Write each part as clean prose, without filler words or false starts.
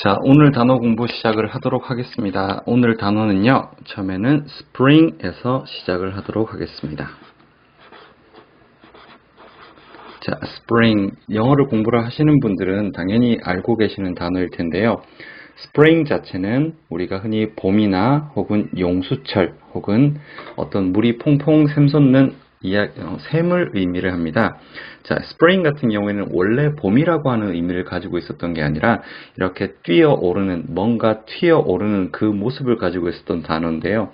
자, 오늘 단어 공부 시작을 하도록 하겠습니다. 오늘 단어는요, 처음에는 spring에서 시작을 하도록 하겠습니다. 자, spring, 영어를 공부를 하시는 분들은 당연히 알고 계시는 단어일 텐데요. spring 자체는 우리가 흔히 봄이나 혹은 용수철 혹은 어떤 물이 퐁퐁 샘솟는 샘을 의미를 합니다. 자, spring 같은 경우에는 원래 봄이라고 하는 의미를 가지고 있었던 게 아니라 이렇게 뛰어오르는, 뭔가 튀어오르는 그 모습을 가지고 있었던 단어인데요.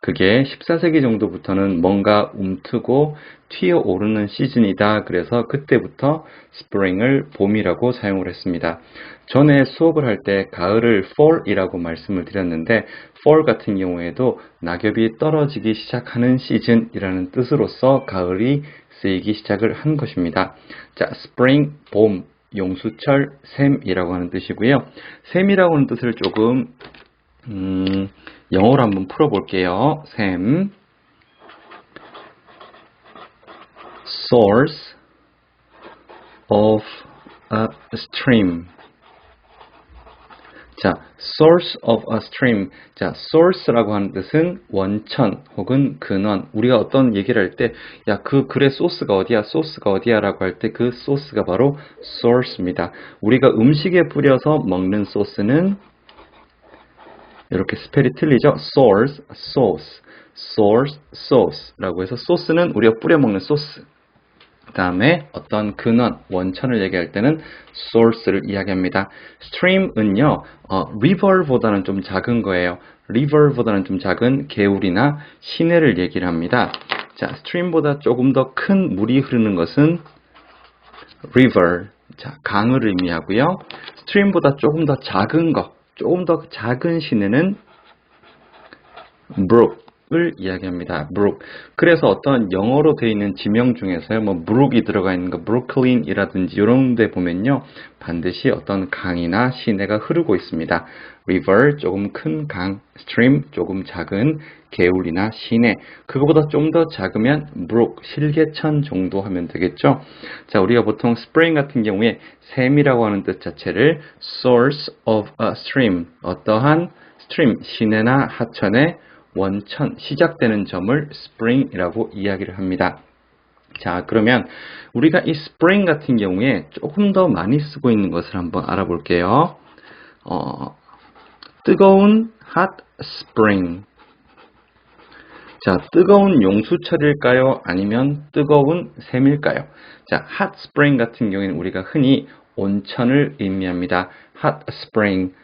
그게 14세기 정도부터는 뭔가 움트고 튀어오르는 시즌이다. 그래서 그때부터 spring을 봄이라고 사용을 했습니다. 전에 수업을 할 때 가을을 fall이라고 말씀을 드렸는데 fall 같은 경우에도 낙엽이 떨어지기 시작하는 시즌이라는 뜻으로서 가을이 쓰이기 시작을 한 것입니다. 자, spring, 봄, 용수철, 샘이라고 하는 뜻이고요. 샘이라고 하는 뜻을 조금 영어로 한번 풀어볼게요. 샘, source of a stream. 자, source of a stream. 자, source라고 하는 뜻은 원천 혹은 근원. 우리가 어떤 얘기를 할 때, 야, 그 글의 소스가 어디야? 소스가 어디야? 라고 할 때 그 소스가 바로 source입니다. 우리가 음식에 뿌려서 먹는 소스는 이렇게 스펠이 틀리죠? source, sauce, source, sauce라고 해서 소스는 우리가 뿌려 먹는 소스. 그 다음에 어떤 근원, 원천을 얘기할 때는 source를 이야기합니다. stream은요, river보다는 좀 작은 거예요. river보다는 좀 작은 개울이나 시내를 얘기를 합니다. 자, stream보다 조금 더 큰 물이 흐르는 것은 river, 자, 강을 의미하고요. stream보다 조금 더 작은 거, 조금 더 작은 시내는 brook을 이야기합니다. brook. 그래서 어떤 영어로 되어 있는 지명 중에서요, 뭐 brook이 들어가 있는 거, 브루클린이라든지 이런 데 보면요, 반드시 어떤 강이나 시내가 흐르고 있습니다. river, 조금 큰 강, stream, 조금 작은 개울이나 시내. 그거보다 좀 더 작으면 brook, 실개천 정도 하면 되겠죠. 자, 우리가 보통 spring 같은 경우에 샘이라고 하는 뜻 자체를 source of a stream, 어떠한 stream, 시내나 하천의 원천, 시작되는 점을 spring이라고 이야기를 합니다. 자, 그러면 우리가 이 spring 같은 경우에 조금 더 많이 쓰고 있는 것을 한번 알아볼게요. 뜨거운 hot spring. 자, 뜨거운 용수철일까요? 아니면 뜨거운 샘일까요? 자, hot spring 같은 경우에는 우리가 흔히 온천을 의미합니다. hot spring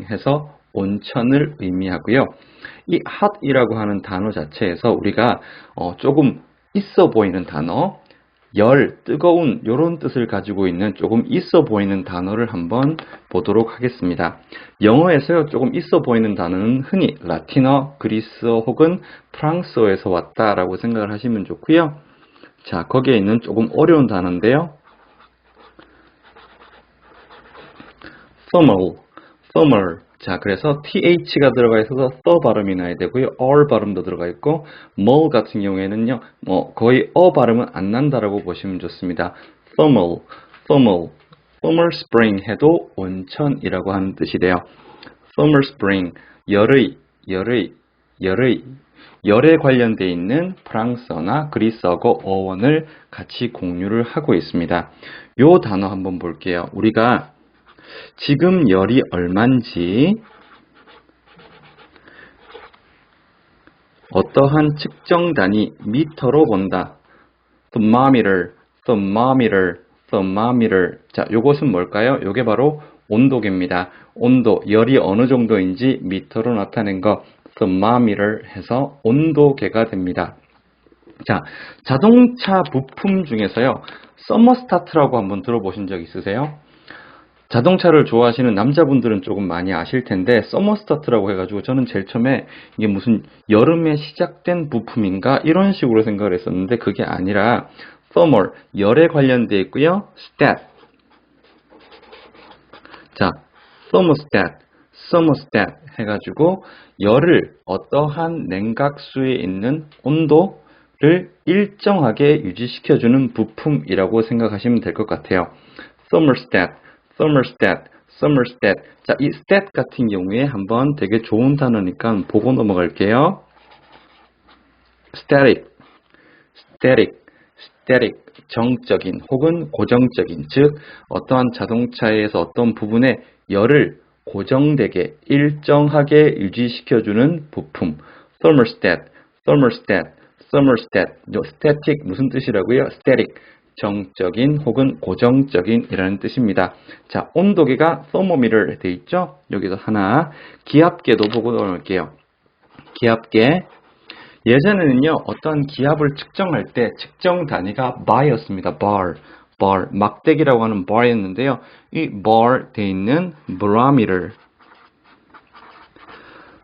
해서 온천을 의미하고요. 이 hot이라고 하는 단어 자체에서 우리가 조금 있어 보이는 단어, 열, 뜨거운 이런 뜻을 가지고 있는 조금 있어 보이는 단어를 한번 보도록 하겠습니다. 영어에서요, 조금 있어 보이는 단어는 흔히 라틴어, 그리스어 혹은 프랑스어에서 왔다라고 생각을 하시면 좋고요. 자, 거기에 있는 조금 어려운 단어인데요. thermal. 자, 그래서 th가 들어가 있어서 th 발음이 나야 되고요. r 발음도 들어가 있고, mol 같은 경우에는요, 거의 발음은 안 난다라고 보시면 좋습니다. thermal spring 해도 온천이라고 하는 뜻이 돼요. thermal spring, 열에 관련되어 있는 프랑스어나 그리스어고 어원을 같이 공유를 하고 있습니다. 요 단어 한번 볼게요. 우리가 지금 열이 얼마인지 어떠한 측정 단위 미터로 본다. thermometer. 자, 요것은 뭘까요? 요게 바로 온도계입니다. 온도, 열이 어느 정도인지 미터로 나타낸 거 thermometer 해서 온도계가 됩니다. 자, 자동차 부품 중에서요, 서머스타트라고 한번 들어보신 적 있으세요? 자동차를 좋아하시는 남자분들은 조금 많이 아실 텐데 서머스타트라고 해가지고 저는 제일 처음에 이게 무슨 여름에 시작된 부품인가 이런 식으로 생각을 했었는데 그게 아니라 thermal, 열에 관련되어 있고요. stat. 자, thermostat 해가지고 열을 어떠한 냉각수에 있는 온도를 일정하게 유지시켜주는 부품이라고 생각하시면 될 것 같아요. thermostat, thermostat. 자, 이 stat 같은 경우에 한번 되게 좋은 단어니까 보고 넘어갈게요. static, static, static. 정적인 혹은 고정적인, 즉 어떠한 자동차에서 어떤 부분에 열을 고정되게 일정하게 유지시켜주는 부품. thermostat, thermostat, thermostat. static 무슨 뜻이라고요? static. 정적인 혹은 고정적인 이라는 뜻입니다. 자, 온도계가 thermometer 돼 있죠? 여기서 하나, 기압계도 보고 넘어갈게요. 기압계. 예전에는요, 어떤 기압을 측정할 때 측정 단위가 bar였습니다. bar. 막대기라고 하는 bar였는데요. 이 bar 돼 있는 barometer.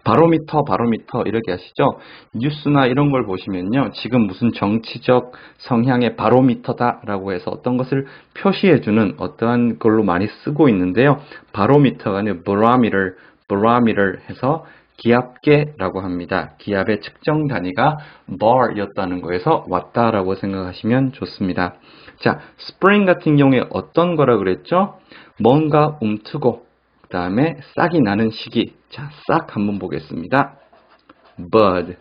바로미터 이렇게 하시죠. 뉴스나 이런 걸 보시면요. 지금 무슨 정치적 성향의 바로미터다라고 해서 어떤 것을 표시해주는 어떠한 걸로 많이 쓰고 있는데요. 바로미터가 아니라 barometer 해서 기압계라고 합니다. 기압의 측정 단위가 bar였다는 거에서 왔다라고 생각하시면 좋습니다. 자, spring 같은 경우에 어떤 거라 그랬죠? 뭔가 움트고 그 다음에 싹이 나는 시기. 자, 싹 한번 보겠습니다. bud.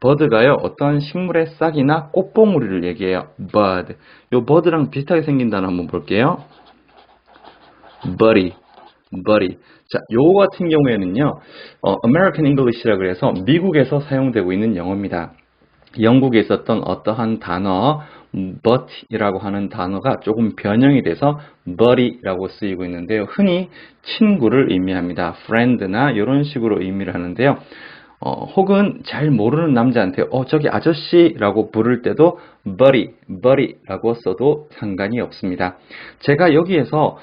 bud가요, 어떤 식물의 싹이나 꽃봉오리를 얘기해요. bud. 요 bud랑 비슷하게 생긴 단어 한번 볼게요. buddy. 자, 요거 같은 경우에는요, American English라 그래서 미국에서 사용되고 있는 영어입니다. 영국에 있었던 어떠한 단어, but이라고 하는 단어가 조금 변형이 돼서 buddy라고 쓰이고 있는데요. 흔히 친구를 의미합니다. friend나 이런 식으로 의미를 하는데요. 혹은 잘 모르는 남자한테 저기 아저씨라고 부를 때도 buddy라고 써도 상관이 없습니다. 제가 여기에서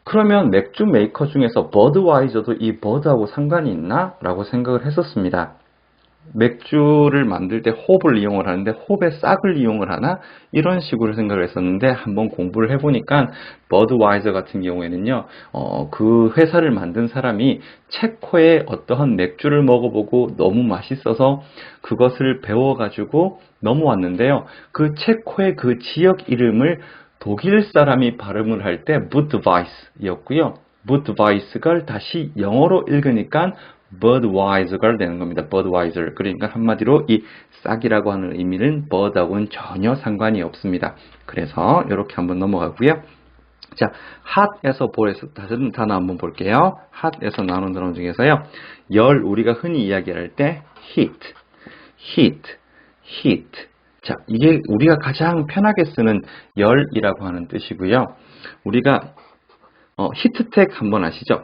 그러면 맥주 메이커 중에서 버드와이저도 이 버드하고 상관이 있나? 라고 생각을 했었습니다. 맥주를 만들 때 홉을 이용을 하는데 홉의 싹을 이용을 하나? 이런 식으로 생각을 했었는데 한번 공부를 해보니까 버드와이저 같은 경우에는요, 그 회사를 만든 사람이 체코의 어떠한 맥주를 먹어보고 너무 맛있어서 그것을 배워가지고 넘어왔는데요. 그 체코의 그 지역 이름을 독일 사람이 발음을 할 때 Budweiser였고요. Budweiser가 다시 영어로 읽으니까 Budweiser가 되는 겁니다. Budweiser. 그러니까 한마디로 이 싹이라고 하는 의미는 Bud하고는 전혀 상관이 없습니다. 그래서 이렇게 한번 넘어가고요. 자, hot에서 다른 단어 한번 볼게요. hot에서 나오는 단어 중에서요. 열, 우리가 흔히 이야기할 때 heat. 자, 이게 우리가 가장 편하게 쓰는 열이라고 하는 뜻이고요. 우리가 히트텍 한번 아시죠?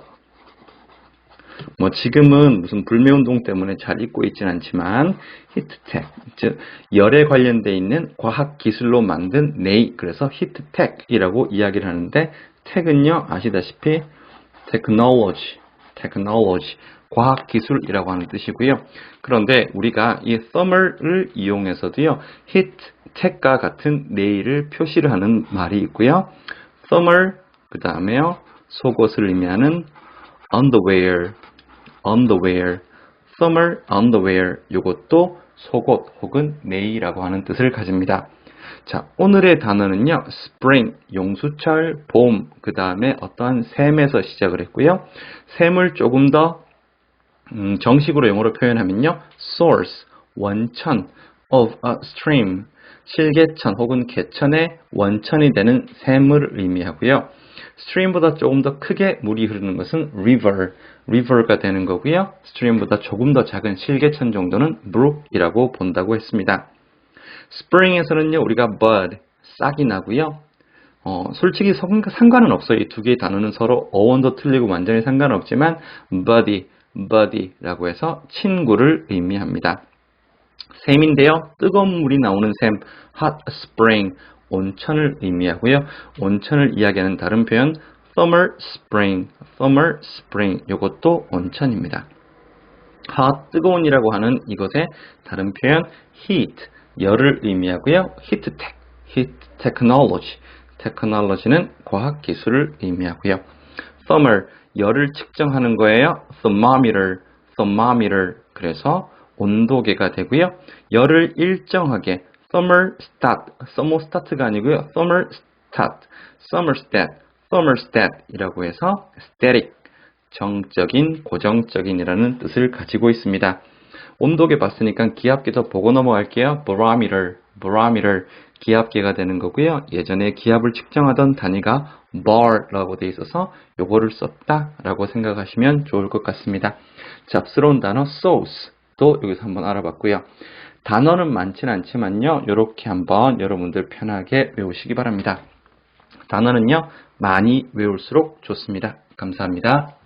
뭐 지금은 무슨 불매운동 때문에 잘 잊고 있지는 않지만 히트텍, 즉 열에 관련되어 있는 과학 기술로 만든 그래서 히트텍이라고 이야기를 하는데 텍은요 아시다시피 테크놀로지 과학 기술이라고 하는 뜻이고요. 그런데 우리가 이 thermal을 이용해서도요 히트텍과 같은 네일을 표시를 하는 말이 있고요. thermal 그 다음에요 속옷을 의미하는 underwear, thermal underwear, 이것도 속옷 혹은 네이라고 하는 뜻을 가집니다. 자, 오늘의 단어는요, spring, 용수철, 봄, 그 다음에 어떠한 샘에서 시작을 했고요. 샘을 조금 더 정식으로 영어로 표현하면요, source, 원천, of a stream, 실개천 혹은 개천의 원천이 되는 샘을 의미하고요. stream보다 조금 더 크게 물이 흐르는 것은 river가 되는 거고요. stream보다 조금 더 작은 실개천 정도는 brook이라고 본다고 했습니다. spring에서는요, 우리가 bud, 싹이 나고요. 솔직히 상관은 없어요. 이 두 개의 단어는 서로 어원도 틀리고 완전히 상관은 없지만 buddy라고 해서 친구를 의미합니다. 샘인데요. 뜨거운 물이 나오는 샘, hot spring, 온천을 의미하고요. 온천을 이야기하는 다른 표현, summer spring, 이것도 온천입니다. hot, 뜨거운이라고 하는 이것의 다른 표현, heat, 열을 의미하고요. heat technology는 과학 기술을 의미하고요. thermal, 열을 측정하는 거예요. thermometer, 그래서 온도계가 되고요. 열을 일정하게 thermostat가 아니고요. thermostat, thermostat이라고 해서 static, 정적인, 고정적인이라는 뜻을 가지고 있습니다. 온도계 봤으니까 기압계도 보고 넘어갈게요. barometer, 기압계가 되는 거고요. 예전에 기압을 측정하던 단위가 bar라고 되어 있어서 요거를 썼다라고 생각하시면 좋을 것 같습니다. 잡스러운 단어 sauce도 여기서 한번 알아봤고요. 단어는 많지는 않지만요. 이렇게 한번 여러분들 편하게 외우시기 바랍니다. 단어는요, 많이 외울수록 좋습니다. 감사합니다.